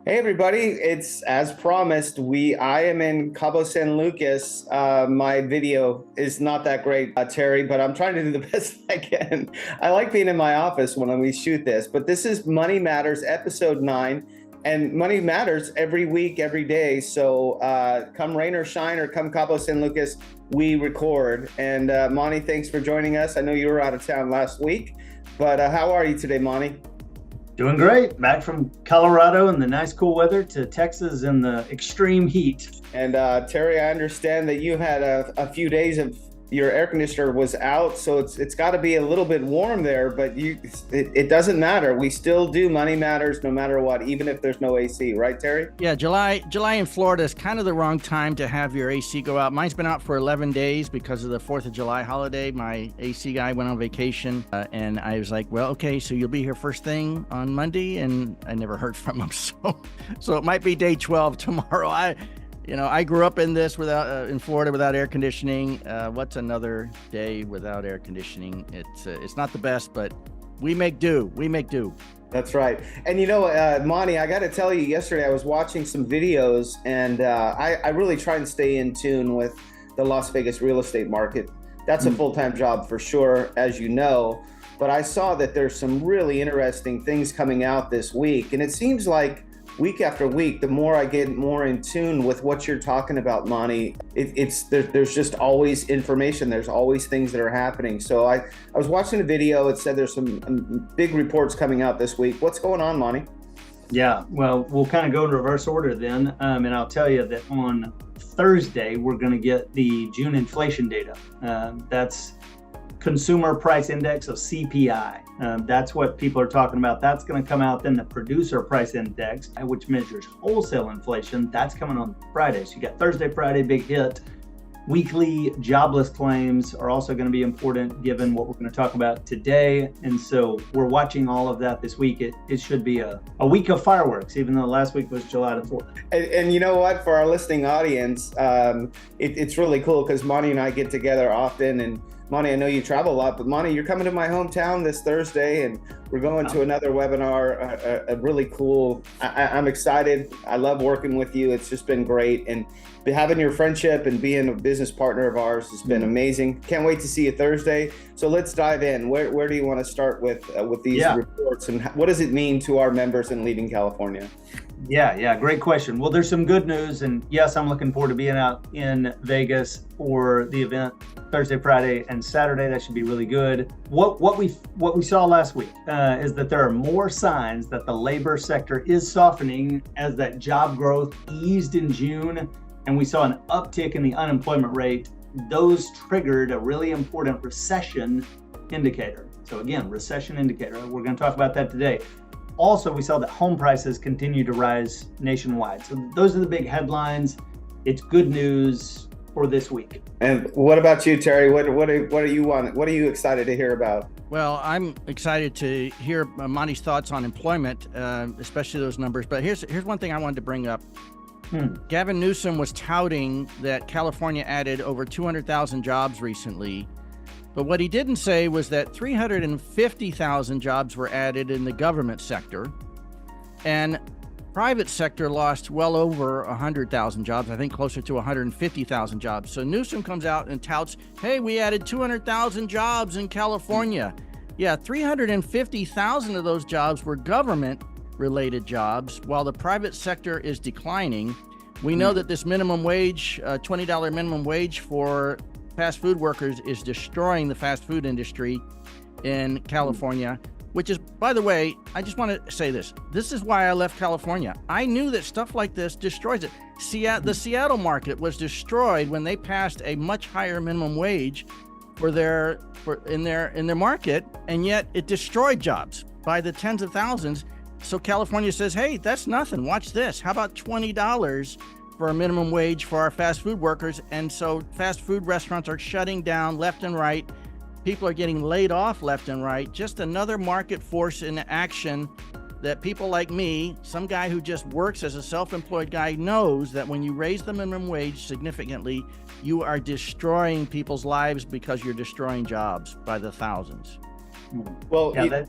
Hey everybody, it's as promised. I am in Cabo San Lucas. My video is not that great, Terry, but I'm trying to do the best I can. I like being in my office when we shoot this, but this is Money Matters episode 9, and Money Matters every week, every day. So come rain or shine or come Cabo San Lucas, we record. And Monty, thanks for joining us. I know you were out of town last week, but how are you today, Monty? Doing great. Back from Colorado in the nice cool weather to Texas in the extreme heat. And Terry, I understand that you had a few days of your air conditioner was out, so it's got to be a little bit warm there. But it doesn't matter. We still do Money Matters no matter what, even if there's no AC, right, Terry? Yeah, July in Florida is kind of the wrong time to have your AC go out. Mine's been out for 11 days because of the 4th of July holiday. My AC guy went on vacation, and I was like, well, okay, so you'll be here first thing on Monday, and I never heard from him. So it might be day 12 tomorrow. I grew up in in Florida without air conditioning. What's another day without air conditioning? It's not the best, but we make do. We make do. That's right. And Monty, I got to tell you, yesterday I was watching some videos, and I really try and stay in tune with the Las Vegas real estate market. That's a full-time job for sure, as you know. But I saw that there's some really interesting things coming out this week, and it seems like week after week, the more I get more in tune with what you're talking about, Monty, there's just always information. There's always things that are happening. So I was watching a video. It said there's some big reports coming out this week. What's going on, Monty? Yeah, well, we'll kind of go in reverse order then. And I'll tell you that on Thursday, we're going to get the June inflation data. That's Consumer Price Index of CPI. That's what people are talking about. That's going to come out. Then the Producer Price Index, which measures wholesale inflation, that's coming on Friday. So you got Thursday, Friday, big hit. Weekly jobless claims are also going to be important given what we're going to talk about today. And so we're watching all of that this week. It should be a week of fireworks, even though last week was July the 4th. And you know what? For our listening audience, it's really cool because Monty and I get together often. And Monty, I know you travel a lot, but Monty, you're coming to my hometown this Thursday, and we're going to another webinar, a really cool. I'm excited. I love working with you. It's just been great. And having your friendship and being a business partner of ours has been amazing. Can't wait to see you Thursday. So let's dive in. Where do you want to start with these reports, and what does it mean to our members in leaving California? Yeah, great question. Well, there's some good news, and yes, I'm looking forward to being out in Vegas for the event Thursday, Friday, and Saturday. That should be really good. What we saw last week is that there are more signs that the labor sector is softening as that job growth eased in June, and we saw an uptick in the unemployment rate. Those triggered a really important recession indicator. So again, recession indicator. We're going to talk about that today. Also, we saw that home prices continue to rise nationwide. So those are the big headlines. It's good news for this week. And what about you, Terry? What do you want? What are you excited to hear about? Well, I'm excited to hear Monty's thoughts on employment, especially those numbers. But here's one thing I wanted to bring up. Gavin Newsom was touting that California added over 200,000 jobs recently. But what he didn't say was that 350,000 jobs were added in the government sector, and private sector lost well over 100,000 jobs, I think closer to 150,000 jobs. So Newsom comes out and touts, hey, we added 200,000 jobs in California. Yeah, 350,000 of those jobs were government-related jobs, while the private sector is declining. We know that this minimum wage, $20 minimum wage for fast food workers is destroying the fast food industry in California, which is, by the way, I just want to say this. This is why I left California. I knew that stuff like this destroys it. The Seattle market was destroyed when they passed a much higher minimum wage in their market, and yet it destroyed jobs by the tens of thousands. So California says, hey, that's nothing. Watch this. How about $20 for a minimum wage for our fast food workers? And so fast food restaurants are shutting down left and right. People are getting laid off left and right. Just another market force in action that people like me, some guy who just works as a self-employed guy, knows that when you raise the minimum wage significantly, you are destroying people's lives because you're destroying jobs by the thousands. Well, Yeah,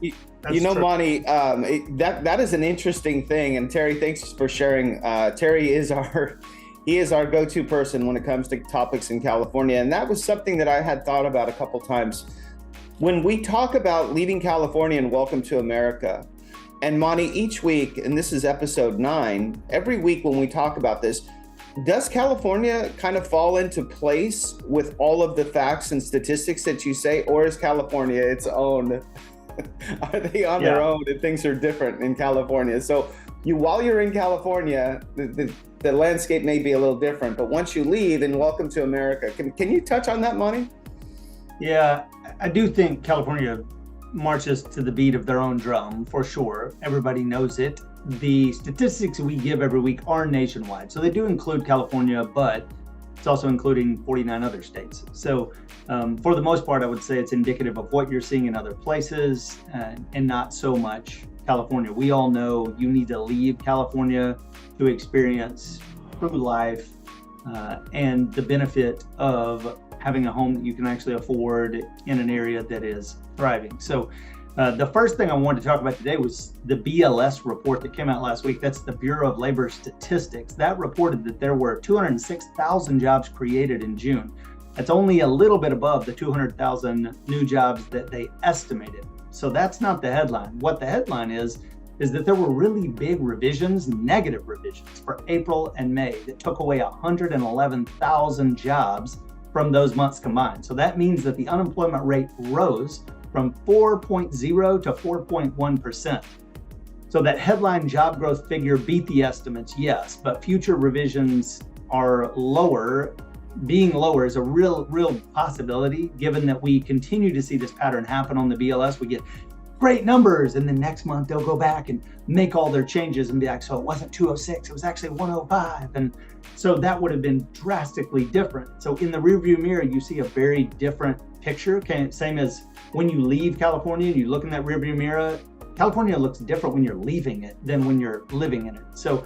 you know, true. Monty, that is an interesting thing. And Terry, thanks for sharing. Terry is our go-to person when it comes to topics in California. And that was something that I had thought about a couple times. When we talk about leaving California and welcome to America, and Monty, each week, and this is episode 9, every week when we talk about this, does California kind of fall into place with all of the facts and statistics that you say, or is California its own? Are they on their own and things are different in California? So while you're in California, the landscape may be a little different, but once you leave and welcome to America, can you touch on that, Monty? Yeah, I do think California marches to the beat of their own drum, for sure. Everybody knows it. The statistics we give every week are nationwide. So they do include California, but it's also including 49 other states. So for the most part, I would say it's indicative of what you're seeing in other places and not so much California. We all know you need to leave California to experience true life and the benefit of having a home that you can actually afford in an area that is thriving. So the first thing I wanted to talk about today was the BLS report that came out last week. That's the Bureau of Labor Statistics. That reported that there were 206,000 jobs created in June. That's only a little bit above the 200,000 new jobs that they estimated. So that's not the headline. What the headline is that there were really big revisions, negative revisions for April and May that took away 111,000 jobs from those months combined. So that means that the unemployment rate rose from 4.0 to 4.1%. So that headline job growth figure beat the estimates, yes, but future revisions are lower. Being lower is a real possibility, given that we continue to see this pattern happen on the BLS. We get great numbers, and then next month they'll go back and make all their changes and be like, so it wasn't 206, it was actually 105. And so that would have been drastically different. So in the rearview mirror, you see a very different picture. Okay, same as when you leave California and you look in that rearview mirror, California looks different when you're leaving it than when you're living in it. So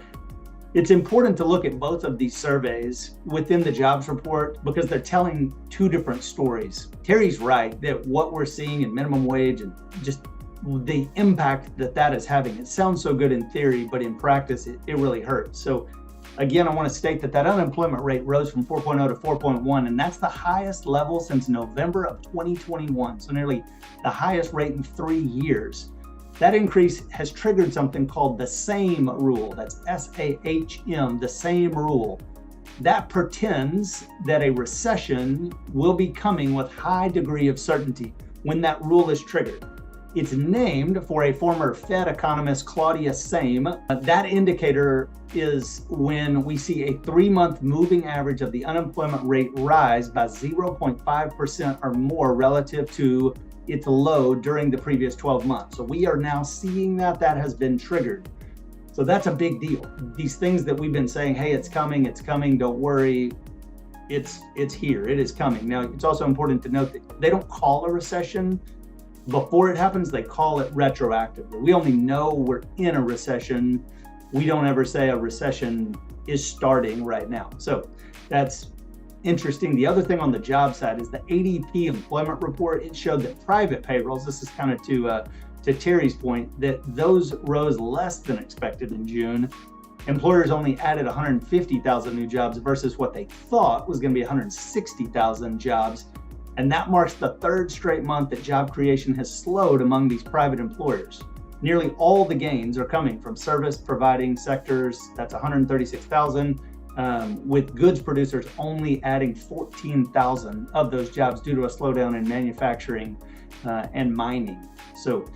it's important to look at both of these surveys within the jobs report because they're telling two different stories. Terry's right that what we're seeing in minimum wage and just the impact that is having, it sounds so good in theory, but in practice, it really hurts. So again, I want to state that unemployment rate rose from 4.0 to 4.1, and that's the highest level since November of 2021. So nearly the highest rate in 3 years. That increase has triggered something called the SAME rule. That's SAHM, the SAME rule. That pretends that a recession will be coming with high degree of certainty when that rule is triggered. It's named for a former Fed economist, Claudia Same. That indicator is when we see a 3-month moving average of the unemployment rate rise by 0.5% or more relative to its low during the previous 12 months. So we are now seeing that has been triggered. So that's a big deal. These things that we've been saying, hey, it's coming, don't worry, it's here, it is coming. Now, it's also important to note that they don't call a recession before it happens, they call it retroactively. We only know we're in a recession. We don't ever say a recession is starting right now. So that's interesting. The other thing on the job side is the ADP employment report. It showed that private payrolls, this is kind of to Terry's point, that those rose less than expected in June. Employers only added 150,000 new jobs versus what they thought was going to be 160,000 jobs. And that marks the 3rd straight month that job creation has slowed among these private employers. Nearly all the gains are coming from service providing sectors. That's 136,000, with goods producers only adding 14,000 of those jobs due to a slowdown in manufacturing and mining. So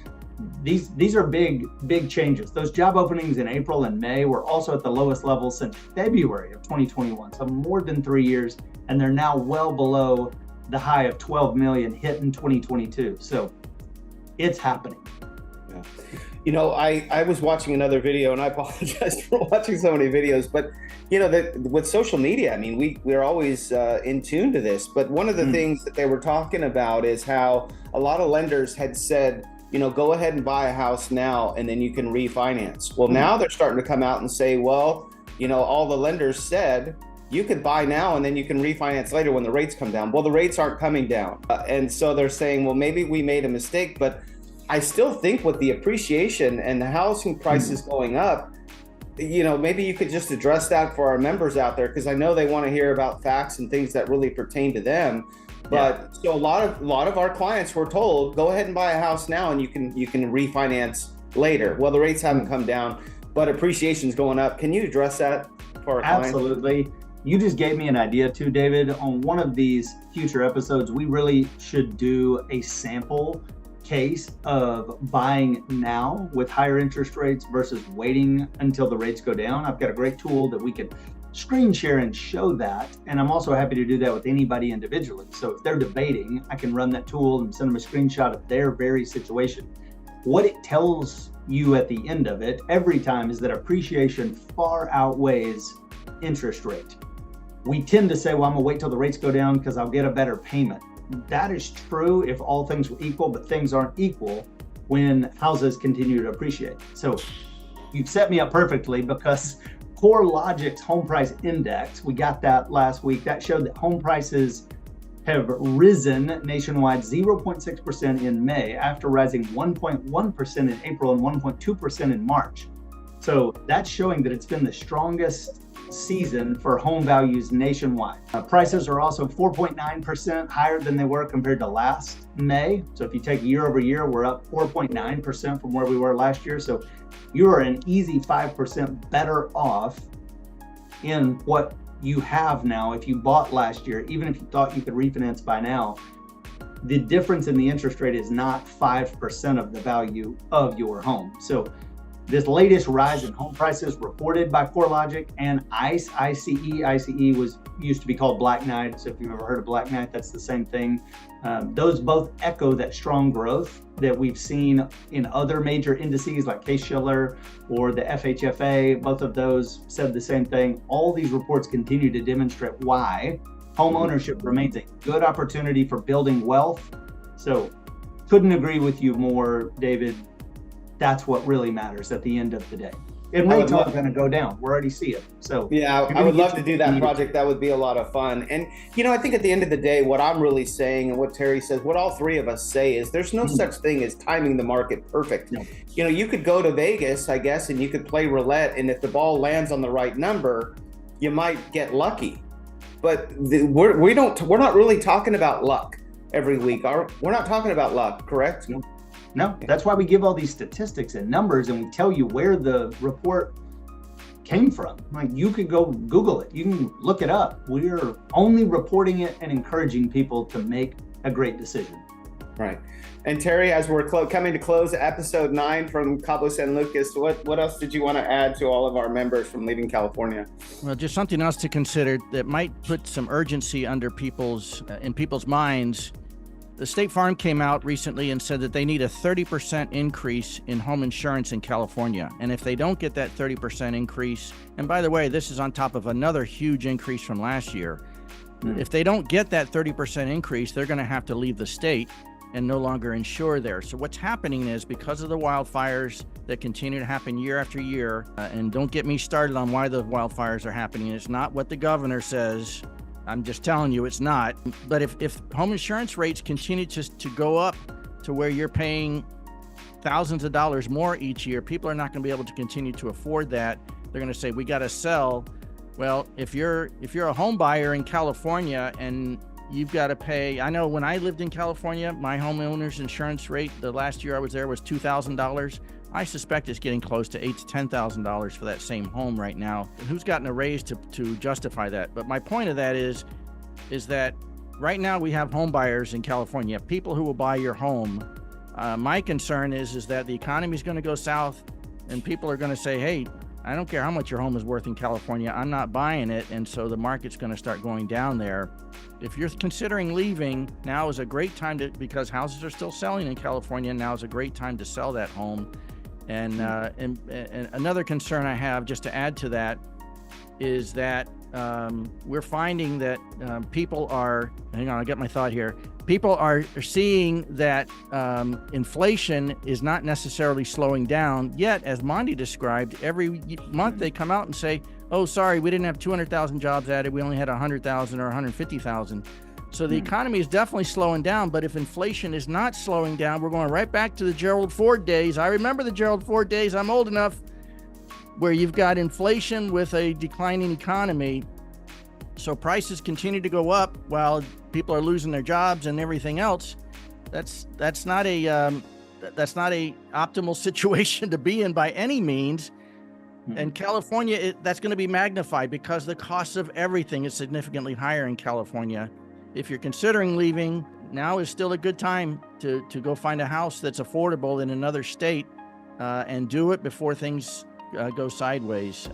these are big changes. Those job openings in April and May were also at the lowest level since February of 2021, so more than 3 years, and they're now well below the high of 12 million hit in 2022. So it's happening. Yeah. You know, I was watching another video, and I apologize for watching so many videos, but you know, that with social media, I mean, we're always in tune to this, but one of the things that they were talking about is how a lot of lenders had said, you know, go ahead and buy a house now and then you can refinance. Well, now they're starting to come out and say, well, you know, all the lenders said you could buy now and then you can refinance later when the rates come down. Well, the rates aren't coming down. And so they're saying, well, maybe we made a mistake, but I still think with the appreciation and the housing prices going up, maybe you could just address that for our members out there, because I know they want to hear about facts and things that really pertain to them. But so a lot of our clients were told, go ahead and buy a house now and you can refinance later. Well, the rates haven't come down, but appreciation is going up. Can you address that for our clients? Absolutely. You just gave me an idea too, David. On one of these future episodes, we really should do a sample case of buying now with higher interest rates versus waiting until the rates go down. I've got a great tool that we can screen share and show that. And I'm also happy to do that with anybody individually. So if they're debating, I can run that tool and send them a screenshot of their very situation. What it tells you at the end of it every time is that appreciation far outweighs interest rate. We tend to say, well, I'm gonna wait till the rates go down because I'll get a better payment. That is true if all things were equal, but things aren't equal when houses continue to appreciate. So you've set me up perfectly, because CoreLogic's home price index, we got that last week, that showed that home prices have risen nationwide 0.6% in May after rising 1.1% in April and 1.2% in March. So that's showing that it's been the strongest season for home values nationwide. Prices are also 4.9% higher than they were compared to last May. So if you take year over year, we're up 4.9% from where we were last year. So you are an easy 5% better off in what you have now if you bought last year, even if you thought you could refinance by now. The difference in the interest rate is not 5% of the value of your home. So this latest rise in home prices reported by CoreLogic and ICE, ICE used to be called Black Knight. So if you've ever heard of Black Knight, that's the same thing. Those both echo that strong growth that we've seen in other major indices like Case-Shiller or the FHFA. Both of those said the same thing. All these reports continue to demonstrate why home ownership remains a good opportunity for building wealth. So couldn't agree with you more, David. That's what really matters at the end of the day. And rates are going to go down. We're already seeing it. So yeah, I would love to do that project. That would be a lot of fun. And I think at the end of the day, what I'm really saying, and what Terry says, what all three of us say, is there's no such thing as timing the market perfect. No. You could go to Vegas, I guess, and you could play roulette, and if the ball lands on the right number, you might get lucky. But we're not really talking about luck every week. We're not talking about luck, correct? No, that's why we give all these statistics and numbers, and we tell you where the report came from. Like, you could go Google it. You can look it up. We're only reporting it and encouraging people to make a great decision. Right. And Terry, as we're coming to close episode 9 from Cabo San Lucas, what else did you want to add to all of our members from Leaving California? Well, just something else to consider that might put some urgency under in people's minds. The State Farm came out recently and said that they need a 30% increase in home insurance in California. And if they don't get that 30% increase, and by the way, this is on top of another huge increase from last year. If they don't get that 30% increase, they're going to have to leave the state and no longer insure there. So what's happening is, because of the wildfires that continue to happen year after year, and don't get me started on why the wildfires are happening. It's not what the governor says. I'm just telling you, it's not. But if home insurance rates continue to go up to where you're paying thousands of dollars more each year, people are not going to be able to continue to afford that. They're going to say, we got to sell. Well, if you're a home buyer in California and you've got to pay, I know when I lived in California, my homeowner's insurance rate the last year I was there was $2,000. I suspect it's getting close to $8,000 to $10,000 for that same home right now. And who's gotten a raise to justify that? But my point of that is that right now we have home buyers in California, people who will buy your home. My concern is that the economy is going to go south, and people are going to say, hey, I don't care how much your home is worth in California, I'm not buying it. And so the market's going to start going down there. If you're considering leaving, now is a great time because houses are still selling in California, now is a great time to sell that home. And another concern I have, just to add to that, is that we're finding that people are, hang on, I'll get my thought here. People are seeing that inflation is not necessarily slowing down, yet, as Monty described, every month they come out and say, oh, sorry, we didn't have 200,000 jobs added. We only had 100,000 or 150,000. So the economy is definitely slowing down, but if inflation is not slowing down, we're going right back to the Gerald Ford days. I remember the Gerald Ford days. I'm old enough, where you've got inflation with a declining economy. So prices continue to go up while people are losing their jobs and everything else. That's not a optimal situation to be in by any means. And California, that's going to be magnified because the cost of everything is significantly higher in California. If you're considering leaving, now is still a good time to go find a house that's affordable in another state, and do it before things go sideways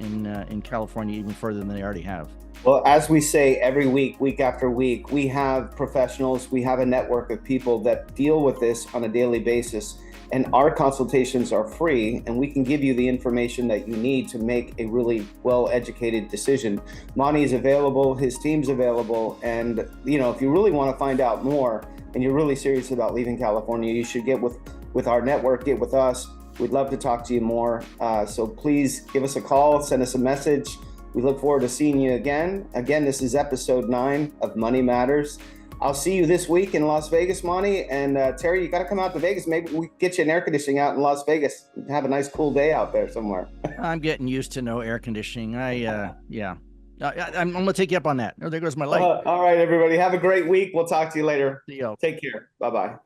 in California even further than they already have. Well, as we say every week, week after week, we have professionals, we have a network of people that deal with this on a daily basis. And our consultations are free, and we can give you the information that you need to make a really well-educated decision. Monty is available, his team's available, and if you really want to find out more and you're really serious about leaving California, you should get with our network, get with us. We'd love to talk to you more. So please give us a call, send us a message. We look forward to seeing you again. Again, this is episode 9 of Money Matters. I'll see you this week in Las Vegas, Monty. And Terry, you got to come out to Vegas. Maybe we get you an air conditioning out in Las Vegas. Have a nice cool day out there somewhere. I'm getting used to no air conditioning. I'm going to take you up on that. Oh, there goes my light. All right, everybody. Have a great week. We'll talk to you later. See you. Take care. Bye-bye.